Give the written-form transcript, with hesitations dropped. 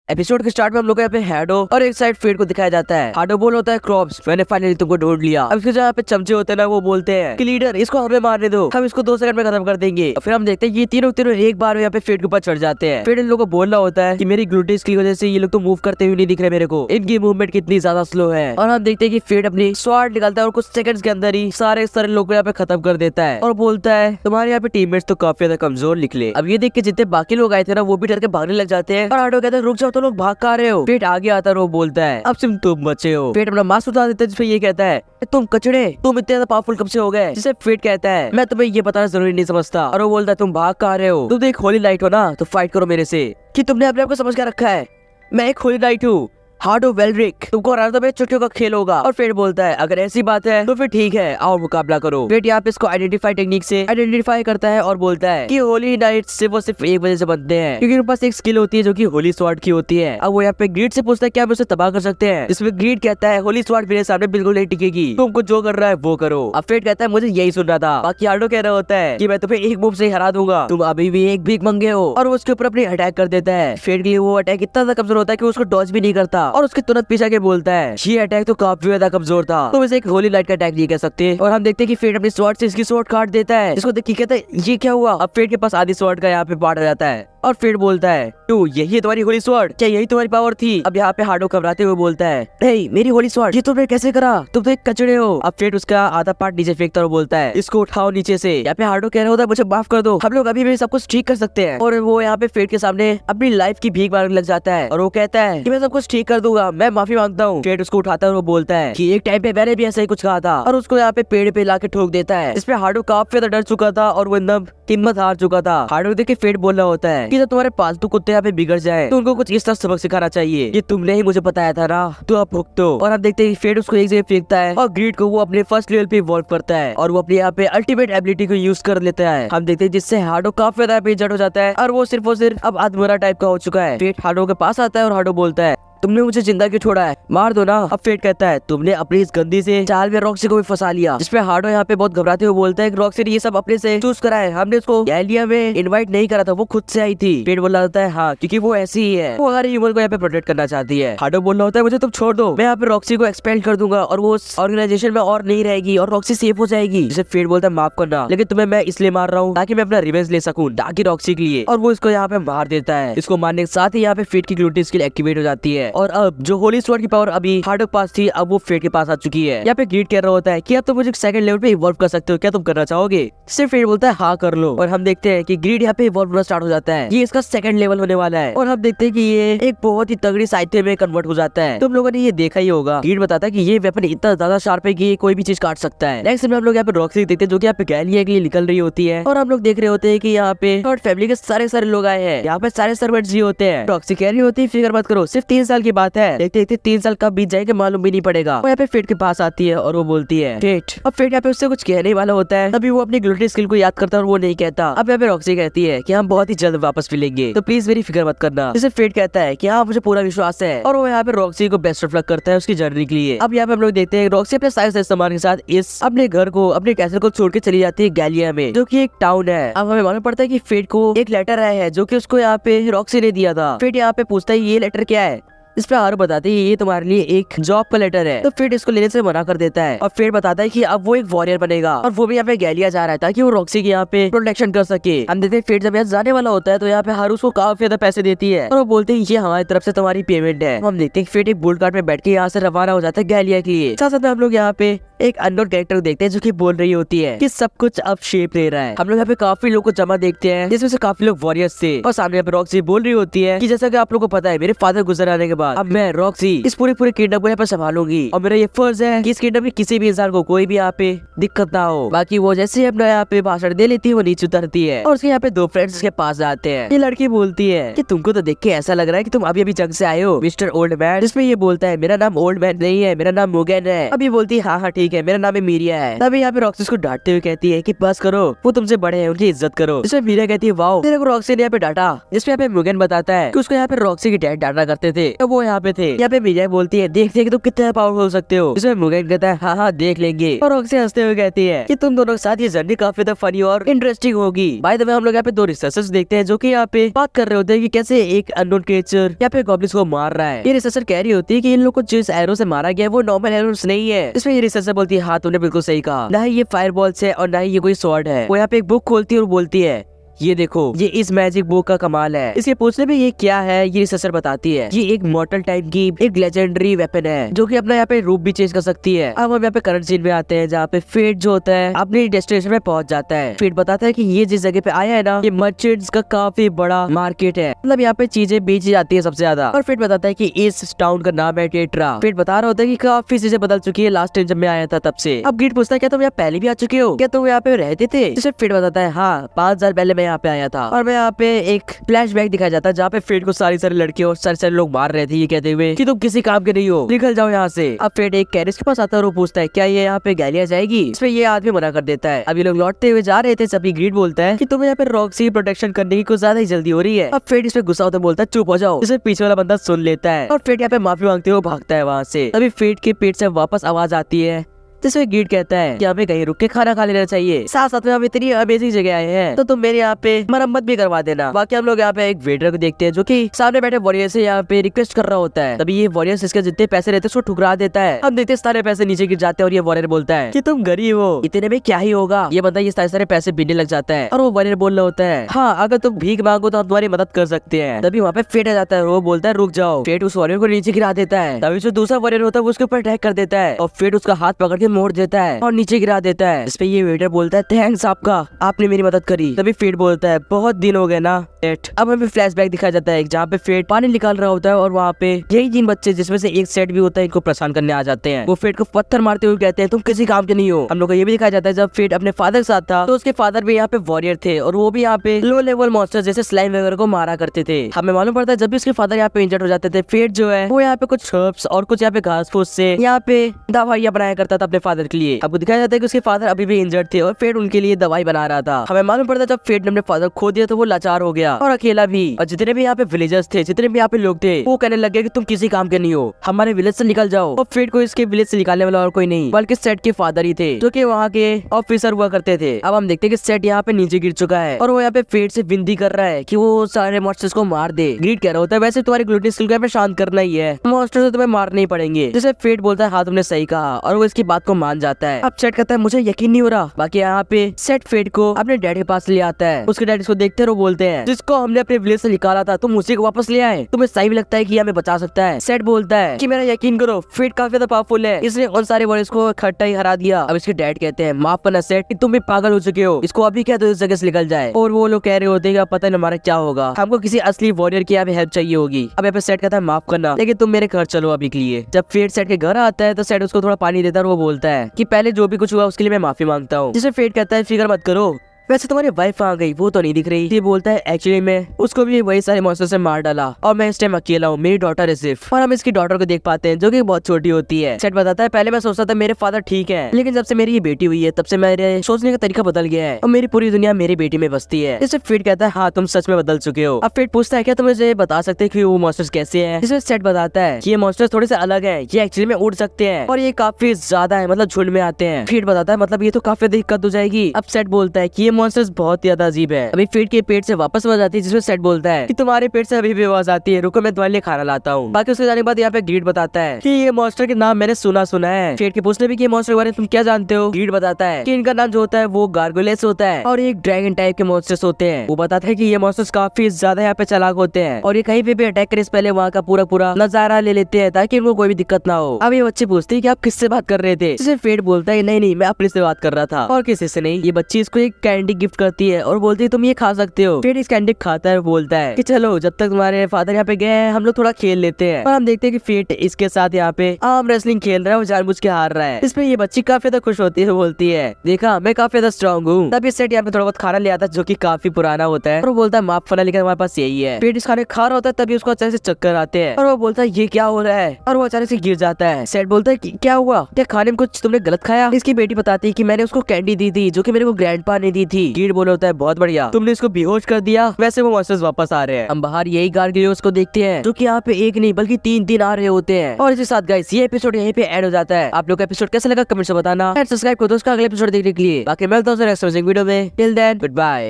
Episode के start में हम लोग यहाँ पे हैडो और एक साइड फेड को दिखाया जाता है। हाडो बोल होता है क्रॉप्स, मैंने फाइनली तुमको ढूंढ लिया। अब इसके यहाँ पे चमचे होते हैं ना, वो बोलते हैं कि लीडर इसको हमें मारने दो, हम इसको 2 सेकंड में खत्म कर देंगे। फिर हम देखते हैं ये तीनों एक बार यहाँ पे फेड के ऊपर चढ़ जाते हैं। फेड इन लोगों को बोलना होता है कि मेरी ग्लूटिस की वजह से ये लोग तो मूव करते हुए नहीं दिख रहे मेरे को, इनकी मूवमेंट कितनी ज्यादा स्लो है। और हम देखते हैं कि फेड अपनी स्वॉर्ड निकालता है और कुछ सेकंड्स के अंदर ही सारे लोगों को यहाँ पे खत्म कर देता है और बोलता है तुम्हारे यहाँ पे टीममेट्स तो काफी ज्यादा कमजोर निकले। अब ये देख के जितने बाकी लोग आए थे ना, वो भी डर के भागने लग जाते हैं। और हाडो कहता है रुक जाओ, तो लोग भाग कर रहे हो। फेड आगे आता है और वो बोलता है अब सिर्फ तुम बचे हो। फेड अपना मास्क उतार देता है जिसपे ये कहता है तुम कचड़े, तुम इतने ज्यादा पावरफुल कब से हो गए। जिसे फेड कहता है मैं तुम्हें ये बताना जरूरी नहीं समझता। और वो बोलता है तुम भाग कर रहे हो, तुम तो एक होली नाइट हो ना, तो फाइट करो मेरे से। कि तुमने अपने आप को समझ के रखा है मैं एक होली नाइट हूँ, हार्डो वेलरिक, तुमको हराना तो मेरे चुटकियों का खेल होगा। और फेड बोलता है अगर ऐसी बात है तो फिर ठीक है, आओ मुकाबला करो। फेड यहाँ पे इसको आइडेंटिफाई टेक्निक से आइडेंटिफाई करता है और बोलता है कि होली नाइट सिर्फ और सिर्फ एक वजह से बनते हैं, क्योंकि उनके पास एक स्किल होती है जो कि होली स्वॉर्ड की होती है। अब वो यहाँ पे ग्रीड से पूछता है क्या हम उसे तबाह कर सकते हैं, इसमें ग्रीड कहता है होली स्वॉर्ड मेरे सामने बिल्कुल नहीं टिकेगी, तुमको जो कर रहा है वो करो। अब फेड कहता है मुझे यही सुनना था। बाकी हार्डो कह रहा होता है कि मैं तुम्हें एक मूव से हरा दूंगा, तुम अभी भी एक भीख मंगे हो। और वो उसके ऊपर अपनी अटैक कर देता है। फेड के लिए वो अटैक इतना ज्यादा कमजोर होता है कि उसको डॉज भी नहीं करता और उसके तुरंत पीछे के बोलता है ये अटैक तो काफी ज्यादा कमजोर था, तुम इसे एक होली लाइट का अटैक नहीं कह सकते। और हम देखते हैं कि फेड अपनी स्वॉर्ड से इसकी स्वॉर्ड काट देता है। इसको देख के कहता है ये क्या हुआ। अब फेड के पास आधी स्वॉर्ड का यहाँ पे पार्ट आ जाता है और फेड बोलता है तू यही है तुम्हारी होली स्वॉर्ड, क्या यही तुम्हारी पावर थी। अब यहाँ पे हार्डो घबराते हुए बोलता है हे मेरी होली स्वॉर्ड ये तुमने कैसे करा, तुम तो एक कचड़े हो। अब फेड उसका आधा पार्ट नीचे फेंकता और बोलता है इसको उठाओ नीचे से। यहाँ पे हार्डो कह रहा होता है मुझे माफ कर दो, हम लोग अभी भी सब कुछ ठीक कर सकते हैं। और वो यहाँ पे फेड के सामने अपनी लाइफ की भीख मांगने लग जाता है और वो कहता है कि मैं सब कुछ ठीक कर दूंगा, मैं माफी मांगता हूँ। फेड उसको उठाता है और वो बोलता है कि एक टाइम पे मैंने भी ऐसा ही कुछ कहा था, और उसको यहाँ पे पेड़ पे लाके ठोक देता है। इसपे हार्डो काफी ज्यादा डर चुका था और वो एकदम हिम्मत हार चुका था। हार्डो देख के फेड बोलना होता है कि जब तुम्हारे पालतू कुत्ते यहाँ पे बिगड़ जाए तो उनको कुछ इस तरह सबक सिखाना चाहिए, ये तुमने ही मुझे बताया था ना, तो अब भुगतो। और हम देखते हैं फेड उसको एक जगह फेंकता है और ग्रीड को वो अपने फर्स्ट लेवल पे इवॉल्व करता है और वो अपने यहाँ पे अल्टीमेट एबिलिटी को यूज कर लेता है। हम देखते हैं जिससे हार्डो काफी ज्यादा बेइज्जत हो जाता है और वो सिर्फ अब अधमरा टाइप का हो चुका है। फेड हार्डो के पास आता है और हार्डो बोलता है तुमने मुझे जिंदा क्यों छोड़ा है, मार दो ना। अब फेड कहता है तुमने अपनी इस गंदी से चाल में रॉक्सी को भी फंसा लिया। जिसपे हार्डो यहाँ पे बहुत घबराते हुए बोलता है कि रॉक्सी ने ये सब अपने से चूज करा है, हमने उसको गैलिया में इनवाइट नहीं करा था, वो खुद से आई थी। फेड बोल रहा होता है हाँ क्योंकि वो ऐसी ही है, वो हमारे ह्यूमन को यहाँ पे प्रोटेक्ट करना चाहती है। हार्डो बोल रहा होता है मुझे तुम छोड़ दो, मैं यहाँ पे रॉक्सी को एक्सपेल कर दूंगा और वो उस ऑर्गेनाइजेशन में और नहीं रहेगी और रॉक्सी सेफ हो जाएगी। जिसे फेड बोलता है माफ करना, लेकिन तुम्हें मैं इसलिए मार रहा हूँ ताकि मैं अपना रिवेंज ले सकूँ, ताकि रॉक्सी के लिए। और वो इसको यहाँ पे मार देता है। इसको मारने के साथ ही यहाँ पे फेड की ग्लूटी स्किल एक्टिवेट हो जाती है और अब जो होली स्वॉर्ड की पावर अभी हार्डो के पास थी अब वो फेड के पास आ चुकी है। यहाँ पे ग्रीड कह रहा होता है कि अब तो मुझे सेकंड लेवल पे इवॉल्व कर सकते हो, क्या तुम करना चाहोगे। सिर्फ फेड बोलता है हाँ कर लो। और हम देखते हैं कि ग्रीड यहाँ पे इवॉल्व होना स्टार्ट हो जाता है, ये इसका सेकंड लेवल होने वाला है। और हम देखते हैं कि ये एक बहुत ही तगड़ी साहित्य में कन्वर्ट हो जाता है। तुम लोगों ने ये देखा ही होगा, ग्रीड बताता है कि ये वेपन इतना ज्यादा शार्प है कि कोई भी चीज काट सकता है। नेक्स्ट में हम लोग यहाँ पे रॉक्सी देखते हैं जो कि यहाँ पे गैलिया के लिए निकल रही होती है और हम लोग देख रहे होते हैं कि यहाँ पे थर्ड फैमिली के सारे लोग आए हैं। यहाँ पे सारे सर्वेंट्स ही होते हैं। रॉक्सी कह रही होती है फिक्र मत करो, सिर्फ 3 साल की बात है, देखते देखते 3 साल कब बीत जाएगा मालूम भी नहीं पड़ेगा। वो यहाँ पे फेड के पास आती है और वो बोलती है फेड। अब फेड यहाँ पे उससे कुछ कहने वाला होता है, तभी वो अपनी ग्लूटी स्किल को याद करता है और वो नहीं कहता। अब यहाँ पे रॉक्सी कहती है कि हम बहुत ही जल्द वापस मिलेंगे, तो प्लीज मेरी फिक्र मत करना। जिसे फेड कहता है कि हाँ मुझे पूरा विश्वास है और वो यहाँ पे रॉक्सी को बेस्ट ऑफ लक करता है उसकी जर्नी के लिए। अब यहाँ पे हम लोग देखते हैं रॉक्सी अपने सारे सामान के साथ इस अपने घर को अपने कैसल को छोड़ के चली जाती है गैलिया में, जो कि एक टाउन है। अब हमें मालूम पड़ता है कि फेड को एक लेटर आया है जो कि उसको यहाँ पे रॉक्सी ने दिया था। फेड यहाँ पे पूछता है ये लेटर क्या है। इस पे हारो बताते हैं ये तुम्हारे लिए एक जॉब का लेटर है, तो फेड इसको लेने से मना कर देता है। और फेड बताता है कि अब वो एक वॉरियर बनेगा और वो भी यहाँ पे गैलिया जा रहा है ताकि वो रॉक्सी की यहाँ पे प्रोटेक्शन कर सके। हम देखते हैं फेड जब यहाँ जाने वाला होता है तो यहाँ पे हारू उसको काफी ज्यादा पैसे देती है और वो बोलते हैं ये हमारी तरफ से तुम्हारी पेमेंट है। हम देखते हैं फेड एक बुल कार्ट में बैठ के यहाँ से रवाना हो जाता है गैलिया के लिए। साथ साथ में हम लोग यहाँ पे एक अननोन कैरेक्टर देखते हैं जो कि बोल रही होती है कि सब कुछ अब शेप ले रहा है। हम लोग यहाँ पे काफी लोग को जमा देखते हैं जिसमें से काफी लोग वॉरियर्स थे और सामने यहाँ पे रॉक्सी बोल रही होती है कि जैसा कि आप लोग को पता है मेरे फादर गुजर आने के बाद अब मैं रॉक्सी इस पूरे किंगडम को यहाँ पे संभालूंगी और मेरा ये फर्ज है कि इस किंगडम में किसी भी इंसान को कोई भी यहाँ पे दिक्कत ना हो। बाकी वो जैसे अपना यहाँ पे भाषण दे लेती है वो नीचे उतरती है और उसके यहाँ पे 2 फ्रेंड्स के पास जाते हैं। ये लड़की बोलती है कि तुमको तो देख के ऐसा लग रहा है कि तुम अभी जंग से आए हो मिस्टर ओल्ड मैन। जिसमें ये बोलता है मेरा नाम ओल्ड मैन नहीं है, मेरा नाम मुगेन है। अभी बोलती है हाँ ठीक है मेरा नाम है मीरिया है। तभी यहाँ पे रॉक्सी को डांटते हुए कहती है कि बस करो, वो तुमसे बड़े हैं उनकी इज्जत करो। जिसमें मीरिया कहती है वाओ तेरे को रॉक्सी ने यहाँ पे डांटा। जिसपे यहाँ पे मुगेन बताता है कि उसको यहाँ पे रॉक्सी के डैड डांटा करते थे। तो वो वो यहाँ पे थे। यहाँ पे मियाई बोलती है देखते कि तुम कितने पावरफुल हो सकते हो। इसमें मुगेन कहता है हाँ देख लेंगे, और रॉक्सी हंसते हुए कहती है कि तुम दोनों के साथ ये जर्नी काफी ज्यादा फनी और इंटरेस्टिंग होगी। बाय द वे हम लोग यहाँ पे दो रिसर्चर्स देखते हैं जो कि यहाँ पे बात कर रहे होते हैं कि कैसे एक अननोन क्रिएचर यहाँ पे गॉब्लिन्स को मार रहा है। ये रिसर्चर कह रही होती है कि इन लोग को जिस एरो से मारा गया वो नॉर्मल एरोस नहीं है। इसमें ये रिसर्चर बोलती है हाँ तुमने बिल्कुल सही कहा, ना ही ये फायरबॉल्स है और ना ही ये कोई स्वॉर्ड है। वो यहाँ पे एक बुक खोलती है और बोलती है ये देखो ये इस मैजिक बुक का कमाल है। इसके पूछने में ये क्या है ये रिसर्चर बताती है ये एक मॉर्टल टाइप की एक लेजेंडरी वेपन है जो कि अपना यहाँ पे रूप भी चेंज कर सकती है। अब हम यहाँ पे करंट सीन में आते हैं जहाँ पे फेट जो होता है अपनी डेस्टिनेशन में पहुंच जाता है। फेट बताता है कि ये जिस जगह पे आया है ना ये मर्चेंट्स का काफी बड़ा मार्केट है, मतलब यहाँ पे चीजें बेची जाती है सबसे ज्यादा। और फेट बताता है कि इस टाउन का नाम है टेट्रा। फेट बता रहा होता है कि काफी चीजें बदल चुकी है लास्ट टाइम जब मैं आया था तब से। अब गिट पूछता है क्या तुम यहाँ पहले भी आ चुके हो, क्या तुम यहाँ पे रहते थे। जिसे फेट बताता है हाँ 5 साल पहले मैं यहाँ पे आया था। और यहाँ पे एक फ्लैशबैक दिखाया जाता है जहाँ पे फेट को सारी लड़के और सारे लोग मार रहे थे ये कहते हुए कि तुम किसी काम के नहीं हो, निकल जाओ यहाँ से। अब फेट एक कैरिस के पास आता है और वो पूछता है क्या ये यहाँ पे गैलिया जाएगी। इसमें ये आदमी मना कर देता है। अब ये लोग लौटते हुए जा रहे थे तभी ग्रीड बोलता है कि तुम्हें यहाँ पे रॉक्सी प्रोटेक्शन करने की कुछ ज्यादा ही जल्दी हो रही है। अब फेट इसमें गुस्सा होता है बोलता है चुप हो जाओ। इसे पीछे वाला बंदा सुन लेता है और फेट यहाँ पे माफी मांगते हुए भागता है वहाँ से। तभी फेट के पेट से वापस आवाज आती है जिसमें गिड कहता है कि हमें कहीं रुक के खाना खा लेना चाहिए, साथ साथ में हम इतनी अमेजिंग जगह आए हैं तो तुम मेरे यहाँ पे मरम्मत भी करवा देना। बाकी हम लोग यहाँ पे एक वेटर को देखते हैं जो कि सामने बैठे वॉरियर से यहाँ पे रिक्वेस्ट कर रहा होता है। तभी ये वॉरियर इसके जितने पैसे रहते हैं उसको ठुकरा देता है। हम देखते सारे पैसे नीचे गिर जाते हैं और ये वॉरियर बोलता है कि तुम गरीब हो, इतने में क्या ही होगा। ये बंदा ये सारे पैसे बीनने लग जाता है और वो वॉरियर बोल रहा होता है हाँ अगर तुम भीख मांगो तो हम तुम्हारी मदद कर सकते हैं। तभी वहाँ पे फेट आ जाता है, वो बोलता है रुक जाओ। फेट उस वॉरियर को नीचे गिरा देता है। तभी जो दूसरा वॉरियर होता है उसके ऊपर अटैक कर देता है और फेट उसका हाथ पकड़ के मोड़ देता है और नीचे गिरा देता है। इस पे ये वेटर बोलता है थैंक्स आपका, आपने मेरी मदद करी। तभी फेट बोलता है बहुत दिन हो गए ना। अब हमें फ्लैशबैक दिखाया जाता है जहाँ पे फेट पानी निकाल रहा होता है और वहाँ पे यही 3 बच्चे जिसमें से एक सेट भी होता है इनको परेशान करने आ जाते हैं। वो फेट को पत्थर मारते हुए कहते हैं तुम किसी काम के नहीं हो। हम लोग को ये भी दिखाया जाता है जब फेट अपने फादर के साथ था तो उसके फादर भी यहाँ पे वॉरियर थे और वो भी यहाँ पे लो लेवल मॉन्स्टर जैसे स्लाइम वगैरह को मारा करते थे। हमें मालूम पड़ता है जब भी उसके फादर यहाँ पे इंजर्ड हो जाते थे फेट जो है वो यहाँ पे कुछ हर्ब्स और कुछ यहाँ पे घास फूस से यहाँ पे दवाइयाँ बनाया करता था अपने फादर के लिए। आपको दिखाया जाता है कि उसके फादर अभी भी इंजर्ड थे और फेट उनके लिए दवाई बना रहा था। हमें मालूम पड़ता है जब फेट ने अपने फादर खो दिया तो वो लाचार हो गया और अकेला भी। और जितने भी यहाँ पे विलेजर्स थे जितने भी यहाँ पे लोग थे वो कहने लगे कि तुम किसी काम के नहीं हो, हमारे विलेज से निकल जाओ। और फेट को इसके विलेज से निकालने वाला और कोई नहीं बल्कि सेट के फादर ही थे जो कि वहाँ के ऑफिसर हुआ करते थे। अब हम देखते हैं कि सेट यहाँ पे नीचे गिर चुका है और वो यहाँ पे फेट से विनती कर रहा है कि वो सारे मॉन्स्टर्स को मार दे। ग्रीड कह रहा होता है वैसे तुम्हारी ग्लूटिन स्किल को यहाँ पे शांत करना ही है, मॉन्स्टर से तुम्हें मारने ही पड़ेंगे। जैसे फेट बोलता है हाँ तुमने सही कहा और वो इसकी बात को मान जाता है। अब सेट कहता है मुझे यकीन नहीं हो रहा। बाकी यहाँ पे सेट फेट को अपने डैडी के पास ले आता है। उसके डैडी इसको देखते हैं और बोलते हैं जिसको हमने अपने विलेज से निकाला था तुम उसी को वापस ले आए, तुम्हें सही भी लगता है कि हमें बचा सकता है। सेट बोलता है कि मेरा यकीन करो फेट काफी ज्यादा पावरफुल है, इसने उन सारे वॉरियर्स को इकट्ठा ही हरा दिया। अब इसके डैड कहते हैं माफ करना सेट कि तुम भी पागल हो चुके हो, इसको अभी क्या तो इस जगह से निकल जाए। और वो लोग कह रहे होते हैं पता नहीं हमारा क्या होगा, हमको किसी असली वॉरियर की यहाँ पे हेल्प चाहिए होगी। अब यहाँ पे सेट कहता है माफ करना लेकिन तुम मेरे घर चलो अभी के लिए। जब फेट सेट के घर आता है तो सेट उसको थोड़ा पानी देता है और वो बोलता है कि पहले जो भी कुछ हुआ उसके लिए मैं माफी मांगता हूँ। जिसे फेट कहता है फिक्र मत करो, वैसे तुम्हारी वाइफ आ गई वो तो नहीं दिख रही। ये बोलता है एक्चुअली मैं उसको भी वही सारे मॉन्स्टर से मार डाला और मैं इस टाइम अकेला हूँ, मेरी डॉटर है सिर्फ। और हम इसकी डॉटर को देख पाते हैं जो कि बहुत छोटी होती है। सेट बताता है पहले मैं सोचता था मेरे फादर ठीक है लेकिन जब से मेरी ये बेटी हुई है तब से मेरे सोचने का तरीका बदल गया है और मेरी पूरी दुनिया मेरी बेटी में बसती है। इससे फेट कहता है हाँ तुम सच में बदल चुके हो। अब फेट पूछता है क्या तुम मुझे बता सकते हैं कि वो मॉन्स्टर्स कैसे हैं। इसमें सेट बताता है कि ये मॉन्स्टर्स थोड़े से अलग हैं, ये एक्चुअली में उड़ सकते हैं और ये काफी ज्यादा है मतलब झुंड में आते हैं। फेट बताता है मतलब ये तो काफी दिक्कत हो जाएगी। अब सेट बोलता है कि ये मॉन्स्टर्स बहुत ही अजीब है। अभी फेट के पेट से वापस आवाज आती है जिसमें सेट बोलता है कि तुम्हारे पेट से अभी भी आवाज आती है, रुको मैं तुम्हारे लिए खाना लाता हूँ। बाकी उसके जाने के बाद यहाँ पे ग्रीड बताता है कि ये मॉन्स्टर के नाम मैंने सुना है। फेट के पूछने भी कि ये मॉन्स्टर के बारे में तुम क्या जानते हो। ग्रीड बताता है कि इनका नाम जो होता है वो गार्गोलेस होता है और एक ड्रैगन टाइप के मॉन्स्टर्स होते हैं। वो बताता है कि ये मॉन्स्टर्स काफी ज्यादा यहाँ पे चालाक होते हैं और ये कहीं पे भी अटैक करे पहले वहाँ का पूरा नजारा ले लेते हैं ताकि इनको कोई भी दिक्कत ना हो। अब ये बच्चे पूछते हैं कि आप किससे बात कर रहे थे। जिसे फेट बोलता है नहीं मैं अपने से बात कर रहा था और किसी से नहीं। ये बच्ची इसको एक कैंडी गिफ्ट करती है और बोलती है तुम ये खा सकते हो। फेट इस कैंडी खाता है, बोलता है कि चलो जब तक तुम्हारे फादर यहाँ पे गए हैं हम लोग थोड़ा खेल लेते हैं। और हम देखते हैं कि फेट इसके साथ यहाँ पे आर्म रेसलिंग खेल रहा है और जानबूझ के हार रहा है। इसमें ये बच्ची काफी ज्यादा खुश होती है, बोलती है देखा मैं काफी ज्यादा स्ट्रॉन्ग हूँ। तब इस सेट यहाँ पे थोड़ा बहुत खाना ले आता है जो की काफी पुराना होता है और वो बोलता है माफ करना लेकिन हमारे पास यही है। फेट इस खाने खा रहा होता है तभी उसको अचानक से चक्कर आते हैं और वो बोलता है ये क्या हो रहा है और वो अचानक से गिर जाता है। सेट बोलता है क्या हुआ, क्या खाने में कुछ तुमने गलत खाया। इसकी बेटी बताती है कि मैंने उसको कैंडी दी थी जो कि मेरे को ग्रैंडपा ने दी थी थी। कीड बोल होता है बहुत बढ़िया, तुमने इसको बेहोश कर दिया। वैसे वो मॉन्स्टर्स वापस आ रहे हैं। हम बाहर यही गार्गिलियोस को देखते हैं जो कि यहाँ पे एक नहीं बल्कि 3 आ रहे होते हैं। और इसके साथ गाइस ये एपिसोड यहीं पे एंड हो जाता है। आप लोग का एपिसोड कैसा लगा कमेंट से बताना, सब्सक्राइब करो दोस्तों अगले एपिसोड देखने के लिए। बाकी मिलता हूँ नेक्स्ट वीडियो में। Till then good bye.